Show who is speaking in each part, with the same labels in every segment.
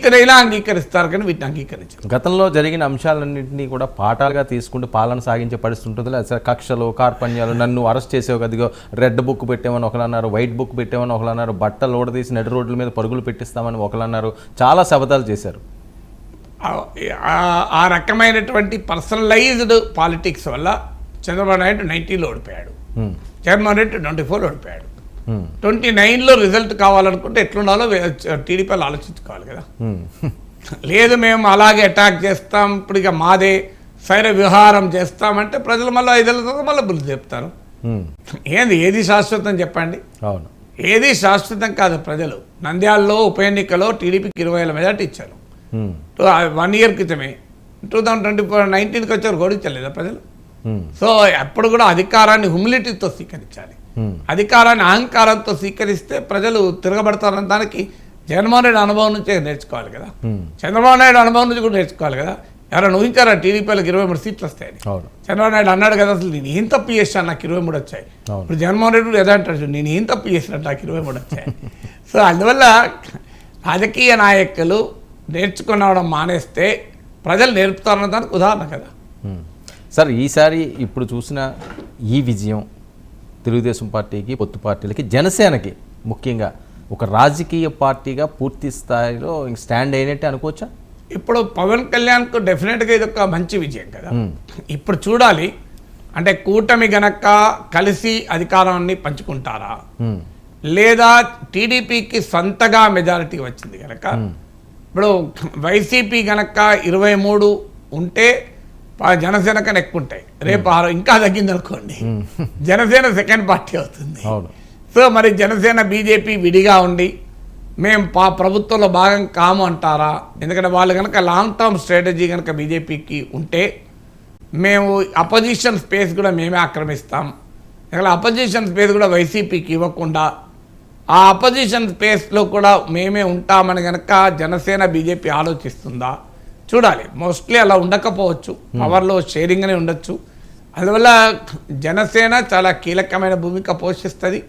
Speaker 1: వీటినైనా అంగీకరిస్తారు కానీ వీటిని అంగీకరించారు.
Speaker 2: గతంలో జరిగిన అంశాలన్నింటినీ కూడా పాఠాలుగా తీసుకుంటూ పాలన సాగించే పరిస్థితి ఉంటుంది. లేదా కక్షలు కార్పణ్యాలు, నన్ను అరెస్ట్ చేసేవి కదిగో రెడ్ బుక్ పెట్టామని ఒకరు అన్నారు, వైట్ బుక్ పెట్టామని ఒకరు అన్నారు, బట్టలు ఓడదీసి నడి రోడ్ల మీద పరుగులు పెట్టిస్తామని ఒకరు అన్నారు, చాలా శపథాలు చేశారు.
Speaker 1: ఆ రకమైనటువంటి పర్సనలైజ్డ్ పాలిటిక్స్ వల్ల చంద్రబాబు నాయుడు 19లో ఓడిపోయాడు, జగన్మోహన్ రెడ్డి 24లో ఓడిపోయాడు. 29లో రిజల్ట్ కావాలనుకుంటే ఎట్లుండాలో టీడీపీలు ఆలోచించుకోవాలి కదా. లేదు మేము అలాగే అటాక్ చేస్తాం, ఇప్పుడు ఇక మాదే సైర విహారం చేస్తామంటే ప్రజలు మళ్ళీ 5 ఏళ్ళ తర్వాత మళ్ళీ బుద్ధి చెప్తారు. ఏది శాశ్వతం చెప్పండి?
Speaker 2: అవును,
Speaker 1: ఏది శాశ్వతం కాదు. ప్రజలు నంద్యాలలో ఉప ఎన్నికలో టీడీపీకి 20,000 మెజార్టీ ఇచ్చారు 1 ఇయర్ క్రితమే. 2019కి వచ్చారు, గౌరవించలేదా ప్రజలు? సో అప్పుడు కూడా అధికారాన్ని హ్యూమిలిటీతో స్వీకరించాలి. అధికారాన్ని అహంకారంతో స్వీకరిస్తే ప్రజలు తిరగబడతారన్న దానికి జగన్మోహన్ రెడ్డి అనుభవం నుంచే నేర్చుకోవాలి కదా, చంద్రబాబు నాయుడు అనుభవం నుంచి కూడా నేర్చుకోవాలి కదా. ఎవరైనా ఊహించారా టీడీపీలకు 23 సీట్లు వస్తాయని? చంద్రబాబు నాయుడు అన్నాడు కదా, అసలు నేను ఏం తప్పు చేశాను నాకు 23 వచ్చాయి. ఇప్పుడు జగన్మోహన్ రెడ్డి ఎదా అంటాడు, నేను ఏం తప్పు చేసినట్టు నాకు 23 వచ్చాయి. సో అందువల్ల రాజకీయ నాయకులు నేర్చుకునవడం మానేస్తే ప్రజలు నేర్పుతారన్న దానికి ఉదాహరణ కదా.
Speaker 2: సార్, ఈసారి ఇప్పుడు చూసిన ఈ విజయం తెలుగుదేశం పార్టీకి, పొత్తు పార్టీలకి, జనసేనకి ముఖ్యంగా ఒక రాజకీయ పార్టీగా పూర్తి స్థాయిలో స్టాండ్ అయినట్టే అనుకోవచ్చా?
Speaker 1: ఇప్పుడు పవన్ కళ్యాణ్కు డెఫినెట్గా ఇది ఒక మంచి విజయం కదా. ఇప్పుడు చూడాలి, అంటే కూటమి గనక కలిసి అధికారాన్ని పంచుకుంటారా, లేదా టీడీపీకి సొంతగా మెజారిటీ వచ్చింది కనుక, ఇప్పుడు వైసీపీ గనక 23 ఉంటే జనసేన కన్నా ఎక్కువ ఉంటాయి, రేపు ఇంకా తగ్గింది అనుకోండి జనసేన సెకండ్ పార్టీ అవుతుంది. సో మరి జనసేన బీజేపీ విడిగా ఉండి మేము ప్రభుత్వంలో భాగం కాము అంటారా? ఎందుకంటే వాళ్ళు కనుక లాంగ్ టర్మ్ స్ట్రాటజీ కనుక బీజేపీకి ఉంటే మేము అపోజిషన్ స్పేస్ కూడా మేమే ఆక్రమిస్తాం, ఇక్కడ అపోజిషన్ స్పేస్ కూడా వైసీపీకి ఇవ్వకుండా ఆ అపోజిషన్ స్పేస్లో కూడా మేమే ఉంటామని కనుక జనసేన బీజేపీ ఆలోచిస్తుందా చూడాలి. మోస్ట్లీ అలా ఉండకపోవచ్చు, పవర్లో షేరింగ్ అనే ఉండొచ్చు. అందువల్ల జనసేన చాలా కీలకమైన భూమిక పోషిస్తుంది.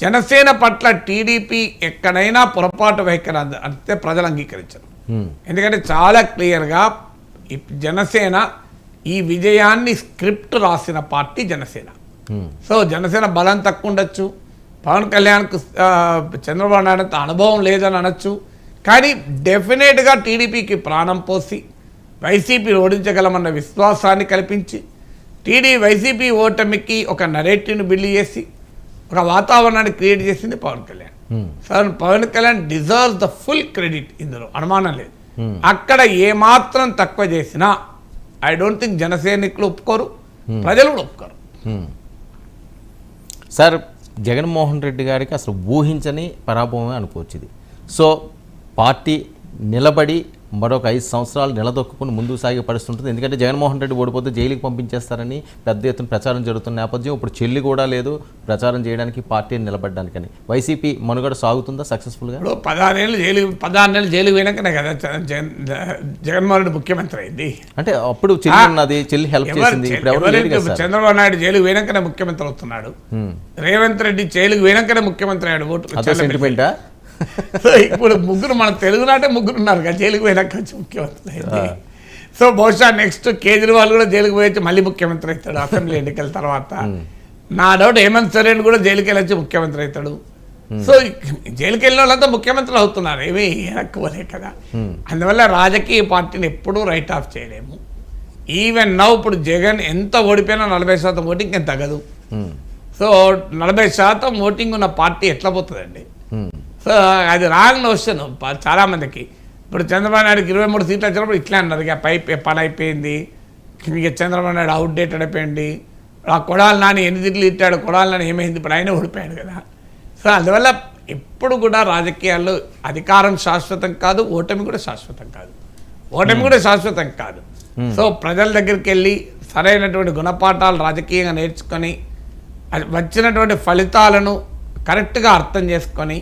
Speaker 1: జనసేన పట్ల టీడీపీ ఎక్కడైనా పొరపాటు వైఖరి అంటే ప్రజలు అంగీకరించరు. ఎందుకంటే చాలా క్లియర్గా జనసేన ఈ విజయాన్ని స్క్రిప్ట్ రాసిన పార్టీ జనసేన. సో జనసేన బలం తక్కువ ఉండొచ్చు, పవన్ కళ్యాణ్కు చంద్రబాబు నాయుడు అనుభవం లేదని అనొచ్చు, కానీ డెఫినెట్గా టీడీపీకి ప్రాణం పోసి వైసీపీని ఓడించగలమన్న విశ్వాసాన్ని కల్పించి వైసీపీ ఓటమికి ఒక నరేటివ్ని బిల్డ్ చేసి ఒక వాతావరణాన్ని క్రియేట్ చేసింది Pavan Kalyan. Sir Pavan Kalyan deserves the full credit, ఇందులో అనుమానం లేదు. అక్కడ ఏమాత్రం తక్కువ చేసినా ఐ డోంట్ థింక్ జనసైనికులు ఒప్పుకోరు, ప్రజలు కూడా ఒప్పుకోరు.
Speaker 2: సార్, జగన్మోహన్ రెడ్డి గారికి అసలు ఊహించని పరాభవమే అనుకోవచ్చు ఇది. సో పార్టీ నిలబడి మరొక 5 సంవత్సరాలు నిలదొక్కుని ముందుకు సాగే పరిస్థితి ఉంటుంది. ఎందుకంటే జగన్మోహన్ రెడ్డి ఓడిపోతే జైలుకి పంపించేస్తారని పెద్ద ఎత్తున ప్రచారం జరుగుతున్న నేపథ్యం, ఇప్పుడు చెల్లి కూడా లేదు ప్రచారం చేయడానికి, పార్టీని నిలబడడానికని. వైసీపీ మనుగడ సాగుతుందా సక్సెస్ఫుల్గా?
Speaker 1: 16 నెలలు జైలు పోయినాకనే కదా జగన్మోహన్ రెడ్డి ముఖ్యమంత్రి అయింది.
Speaker 2: అంటే అప్పుడు చెల్లి ఉన్నది, చెల్లి హెల్ప్ చేసింది.
Speaker 1: చంద్రబాబు నాయుడు జైలు పోయినాకనే ముఖ్యమంత్రి అవుతున్నాడు, రేవంత్ రెడ్డి జైలుకి పోయినాకనే ముఖ్యమంత్రి అయ్యాడు. ఓటు
Speaker 2: సెంటిమెంటా?
Speaker 1: సో ఇప్పుడు ముగ్గురు మన తెలుగునాటే ముగ్గురు ఉన్నారు కదా జైలుకి పోయినాక ముఖ్యమంత్రి అయింది. సో బహుశా నెక్స్ట్ కేజ్రీవాల్ కూడా జైలుకి పోయి మళ్ళీ ముఖ్యమంత్రి అవుతాడు అసెంబ్లీ ఎన్నికల తర్వాత. నా డౌట్ హేమంత్ సోరెన్ కూడా జైలుకి వెళ్ళొచ్చి ముఖ్యమంత్రి అవుతాడు. సో జైలుకి వెళ్ళిన వాళ్ళంతా ముఖ్యమంత్రులు అవుతున్నారు, ఏమీ వెనక్కువలే కదా. అందువల్ల రాజకీయ పార్టీని ఎప్పుడూ రైట్ ఆఫ్ చేయలేము. ఈవెన్ నౌ ఇప్పుడు జగన్ ఎంత ఓడిపోయినా 40% ఓటింగ్ ఏం తగ్గదు. సో 40% ఓటింగ్ ఉన్న పార్టీ ఎట్లా పోతుందండి? సో అది రాంగ్ నోషన్ చాలామందికి. ఇప్పుడు చంద్రబాబు నాయుడుకి 23 సీట్లు వచ్చినప్పుడు ఇట్లా అన్నారు, ఇక పని అయిపోయింది, ఇక చంద్రబాబు నాయుడు అవుట్డేటెడ్ అయిపోయింది. ఆ కొడాలి నాని 8 సీట్లు ఇట్టాడు, కొడాలి నాని ఏమైంది, ఇప్పుడు ఆయన ఓడిపోయాడు కదా. సో అందువల్ల ఎప్పుడు కూడా రాజకీయాల్లో అధికారం శాశ్వతం కాదు, ఓటమి కూడా శాశ్వతం కాదు. సో ప్రజల దగ్గరికి వెళ్ళి సరైనటువంటి గుణపాఠాలు రాజకీయంగా నేర్చుకొని వచ్చినటువంటి ఫలితాలను కరెక్ట్గా అర్థం చేసుకొని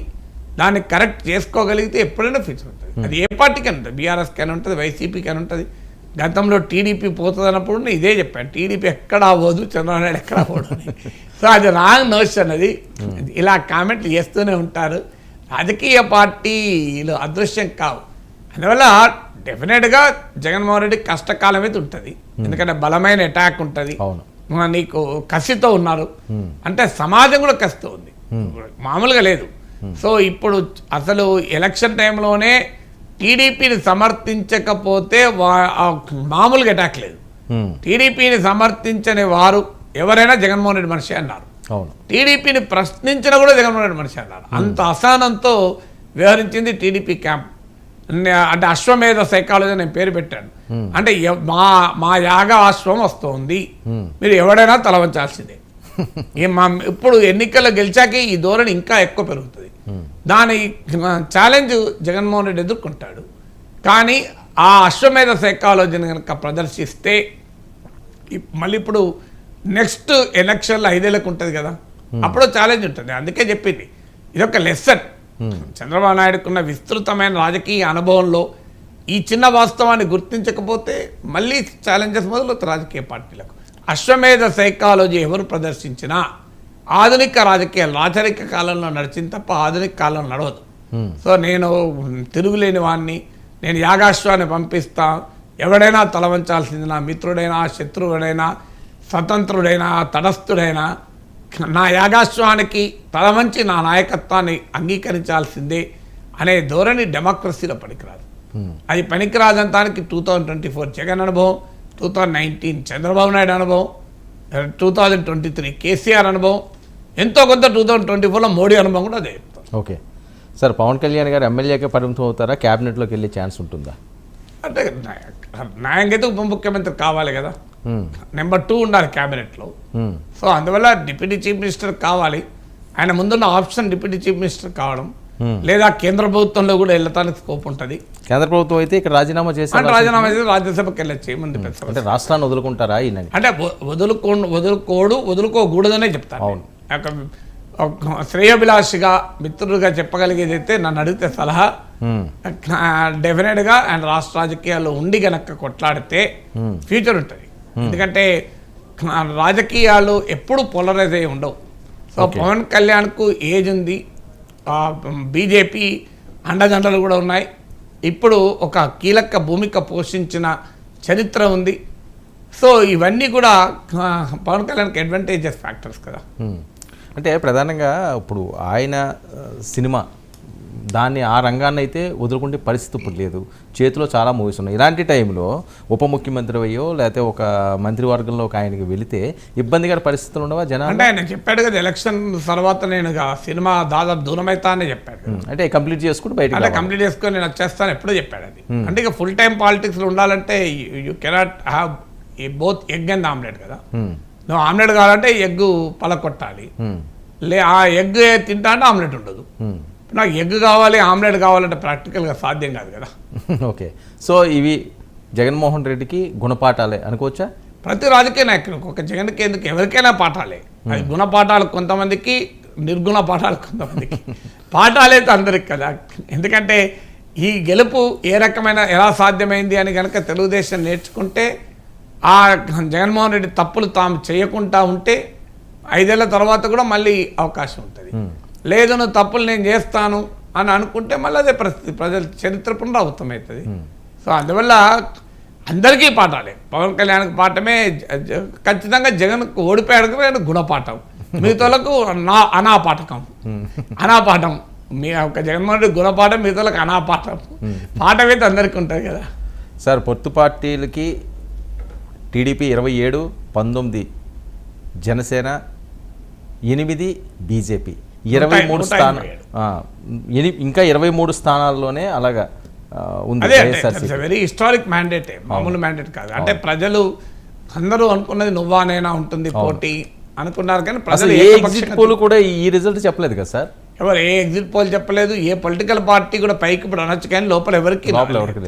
Speaker 1: దాన్ని కరెక్ట్ చేసుకోగలిగితే ఎప్పుడైనా ఫ్యూచర్ ఉంటుంది. అది ఏ పార్టీకి అని ఉంటుంది, బీఆర్ఎస్కి అని ఉంటుంది, వైసీపీకి అని ఉంటుంది. గతంలో టీడీపీ పోతుంది అన్నప్పుడు నేను ఇదే చెప్పాను, టీడీపీ ఎక్కడా పోదు, చంద్రబాబు నాయుడు ఎక్కడా పోదు అని. సో అది రాంగ్ నోషన్. అది ఇలా కామెంట్లు చేస్తూనే ఉంటారు. రాజకీయ పార్టీలు అదృశ్యం కావు, అందువల్ల డెఫినెట్గా జగన్మోహన్ రెడ్డి కష్టకాలం అయితే ఉంటుంది. ఎందుకంటే బలమైన అటాక్ ఉంటుంది, నీకు కసితో ఉన్నారు, అంటే సమాజం కూడా కసితో ఉంది, మామూలుగా లేదు. సో ఇప్పుడు అసలు ఎలక్షన్ టైంలోనే టీడీపీని సమర్థించకపోతే మామూలుగా అటాక్ లేదు. టీడీపీని సమర్థించని వారు ఎవరైనా జగన్మోహన్ రెడ్డి మనిషి అన్నారు, టీడీపీని ప్రశ్నించిన కూడా జగన్మోహన్ రెడ్డి మనిషి అన్నారు. అంత అసహనంతో వ్యవహరించింది టీడీపీ క్యాంప్. అంటే అశ్వమేధ సైకాలజీ నేను పేరు పెట్టాను. అంటే మా యాగ అశ్వం వస్తుంది, మీరు ఎవడైనా తల వంచాల్సిందే. ఇప్పుడు ఎన్నికల్లో గెలిచాక ఈ ధోరణి ఇంకా ఎక్కువ పెరుగుతుంది. దాని ఛాలెంజ్ జగన్మోహన్ రెడ్డి ఎదుర్కొంటాడు. కానీ ఆ అశ్వమేధ సైకాలజీని కనుక ప్రదర్శిస్తే మళ్ళీ ఇప్పుడు నెక్స్ట్ ఎలక్షన్లో 5 ఏళ్ళకు ఉంటుంది కదా, అప్పుడు ఛాలెంజ్ ఉంటుంది. అందుకే చెప్పింది ఇదొక లెసన్. చంద్రబాబు నాయుడుకున్న విస్తృతమైన రాజకీయ అనుభవంలో ఈ చిన్న వాస్తవాన్ని గుర్తించకపోతే మళ్ళీ ఛాలెంజెస్ మొదలవుతాయి రాజకీయ పార్టీలకు. అశ్వమేధ సైకాలజీ ఎవరు ప్రదర్శించినా ఆధునిక రాజకీయాలు రాచరిక కాలంలో నడిచింది తప్ప ఆధునిక కాలంలో నడవదు. సో నేను తిరుగులేని వాడిని, నేను యాగాశ్వాన్ని పంపిస్తా, ఎవడైనా తలవంచాల్సింది, నా మిత్రుడైనా శత్రువుడైనా స్వతంత్రుడైనా తటస్థుడైనా నా యాగాశ్వానికి తలవంచి నా నాయకత్వాన్ని అంగీకరించాల్సిందే అనే ధోరణి డెమోక్రసీలో పనికిరాదు. అది పనికిరాదంతానికి 2024 జగన్ అనుభవం, 2019 చంద్రబాబు నాయుడు అనుభవం, 2023 కేసీఆర్ అనుభవం, ఎంతో కొంత 2024లో మోడీ అనుభవం కూడా అదే చెప్తాం.
Speaker 2: ఓకే సార్, పవన్ కళ్యాణ్ గారు ఎమ్మెల్యేగా పరిమితం అవుతారా, క్యాబినెట్లోకి వెళ్ళే ఛాన్స్ ఉంటుందా?
Speaker 1: అంటే న్యాయంగా ఉప ముఖ్యమంత్రి కావాలి కదా, నెంబర్ 2 ఉండాలి క్యాబినెట్లో. సో అందువల్ల డిప్యూటీ చీఫ్ మినిస్టర్ కావాలి. ఆయన ముందున్న ఆప్షన్ డిప్యూటీ చీఫ్ మినిస్టర్ కావడం, లేదా కేంద్ర ప్రభుత్వంలో కూడా వెళ్ళటానికి స్కోప్ ఉంటుంది.
Speaker 2: కేంద్ర ప్రభుత్వం అయితే ఇక్కడ రాజీనామా చేసి
Speaker 1: రాజ్యసభకి వెళ్ళచ్చు. ఏముంది
Speaker 2: అంటే రాష్ట్రాన్ని వదులుకుంటారా? అంటే
Speaker 1: వదులుకోకూడదనే చెప్తాను. శ్రేయోభిలాషిగా మిత్రుడిగా చెప్పగలిగేది అయితే నన్ను అడిగితే సలహా, డెఫినెట్గా ఆయన రాష్ట్ర రాజకీయాల్లో ఉండి గనక కొట్లాడితే ఫ్యూచర్ ఉంటుంది. ఎందుకంటే రాజకీయాలు ఎప్పుడు పోలరైజ్ అయ్యి ఉండవు. సో పవన్ కళ్యాణ్కు ఏజ్ ఉంది, బీజేపీ అండదండలు కూడా ఉన్నాయి, ఇప్పుడు ఒక కీలక భూమిక పోషించిన చరిత్ర ఉంది. సో ఇవన్నీ కూడా పవన్ కళ్యాణ్కి అడ్వాంటేజెస్ ఫ్యాక్టర్స్ కదా.
Speaker 2: అంటే ప్రధానంగా ఇప్పుడు ఆయన సినిమా దాన్ని ఆ రంగాన్ని అయితే వదులుకుంటే పరిస్థితి ఇప్పుడు లేదు, చేతిలో చాలా మూవీస్ ఉన్నాయి. ఇలాంటి టైంలో ఉప ముఖ్యమంత్రి అయ్యో లేకపోతే ఒక మంత్రివర్గంలో ఒక ఆయనకి వెళితే ఇబ్బందికర పరిస్థితులు ఉండవా జనాలు?
Speaker 1: అంటే ఆయన చెప్పాడు కదా ఎలక్షన్ తర్వాత నేను సినిమా దాదాపు దూరమైతా అని చెప్పాడు.
Speaker 2: అంటే కంప్లీట్ చేసుకుంటూ బయట
Speaker 1: అంటే కంప్లీట్ చేసుకొని నేను వచ్చేస్తాను ఎప్పుడో చెప్పాడు అది. అంటే ఇక ఫుల్ టైం పాలిటిక్స్లో ఉండాలంటే you cannot have both egg and omelette కదా. నువ్వు ఆమ్లెట్ కావాలంటే ఎగ్ పలకొట్టాలి, ఆ ఎగ్ తింటా అంటే ఆమ్లెట్ ఉండదు. నాకు ఎగ్ కావాలి ఆమ్లెట్ కావాలంటే ప్రాక్టికల్గా సాధ్యం కాదు కదా.
Speaker 2: ఓకే, సో ఇవి జగన్మోహన్ రెడ్డికి గుణపాఠాలే అనుకోవచ్చా?
Speaker 1: ప్రతి రాజకీయ నాయకునికి ఒక జగన్కి ఎందుకు ఎవరికైనా పాఠాలే. అది గుణపాఠాలు కొంతమందికి, నిర్గుణ పాఠాలు కొంతమందికి. పాఠాలైతే అందరికి కదా. ఎందుకంటే ఈ గెలుపు ఏ రకమైన ఎలా సాధ్యమైంది అని కనుక తెలుగుదేశం నేర్చుకుంటే, ఆ జగన్మోహన్ రెడ్డి తప్పులు తాము చేయకుండా ఉంటే 5 ఏళ్ల తర్వాత కూడా మళ్ళీ అవకాశం ఉంటుంది. లేదు నువ్వు తప్పులు నేను చేస్తాను అని అనుకుంటే మళ్ళీ అదే పరిస్థితి, ప్రజల చరిత్ర పునరావృతం అవుతుంది. సో అందువల్ల అందరికీ పాఠాలే. పవన్ కళ్యాణ్కి పాఠమే, ఖచ్చితంగా జగన్కు ఓడిపోయాడు గుణపాఠం, మిగతాలకు అనాపాఠకం. అనాపాఠం మీ ఒక జగన్మోహన్ రెడ్డి గుణపాఠం, మిగతాలకు అనాపాఠం. పాఠం అయితే అందరికీ ఉంటుంది కదా
Speaker 2: సార్. పొత్తు పార్టీలకి టీడీపీ 27, 19 జనసేన, 8 బీజేపీ, 23 స్థానాలు, ఇంకా 23 స్థానాల్లోనే అలాగా ఉంది.
Speaker 1: వెరీ హిస్టారిక్ మ్యాండేట్, మామూలు మ్యాండేట్ కాదు. అంటే ప్రజలు అందరూ అనుకున్నది నువ్వానైనా ఉంటుంది పోటీ అనుకున్నారు, కానీ ప్రజలు
Speaker 2: ఏ ఎగ్జిట్ పోల్ కూడా ఈ రిజల్ట్ చెప్పలేదు కదా సార్.
Speaker 1: ఎవరు ఏ ఎగ్జిట్ పోల్ చెప్పలేదు, ఏ పొలిటికల్ పార్టీ కూడా పైకి ఇప్పుడు అనొచ్చు, కానీ లోపల ఎవరికి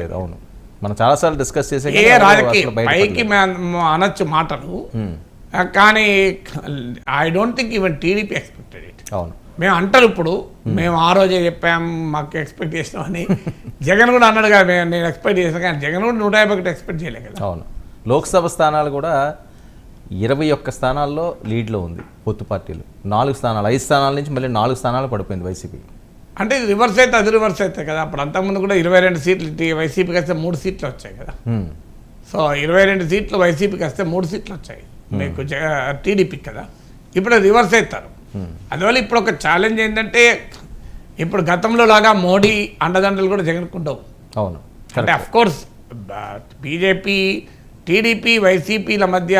Speaker 2: లేదు. అవును, మనం చాలాసార్లు డిస్కస్ చేసే
Speaker 1: ఏ రాజకీయ పైకి అనొచ్చు మాటలు, కానీ I don't think even TDP expected it.
Speaker 2: అవును,
Speaker 1: మేము అంటారు ఇప్పుడు, మేము ఆ రోజే చెప్పాం మాకు ఎక్స్పెక్ట్ చేసినాం అని. జగన్ కూడా అన్నాడు కదా నేను ఎక్స్పెక్ట్ చేసాను, కానీ జగన్ కూడా 151 ఎక్స్పెక్ట్ చేయలేదు కదా.
Speaker 2: అవును, లోక్సభ స్థానాలు కూడా 21 స్థానాల్లో లీడ్లో ఉంది పొత్తు పార్టీలు. 4 స్థానాలు, 5 స్థానాల నుంచి మళ్ళీ 4 స్థానాలు పడిపోయింది వైసీపీ.
Speaker 1: అంటే ఇది రివర్స్ అయితే అది రివర్స్ అవుతాయి కదా. అప్పుడు అంతకుముందు కూడా 22 సీట్లు వైసీపీకి వస్తే 3 సీట్లు వచ్చాయి కదా. సో 22 సీట్లు వైసీపీకి వస్తే 3 సీట్లు వచ్చాయి మీకు టీడీపీకి కదా. ఇప్పుడు రివర్స్ అవుతారు. అందువల్ల ఇప్పుడు ఒక ఛాలెంజ్ ఏంటంటే ఇప్పుడు గతంలో లాగా మోడీ అండదండలు కూడా జగన్కుంటావు.
Speaker 2: అవును.
Speaker 1: అంటే అఫ్ కోర్స్ బీజేపీ టీడీపీ వైసీపీల మధ్య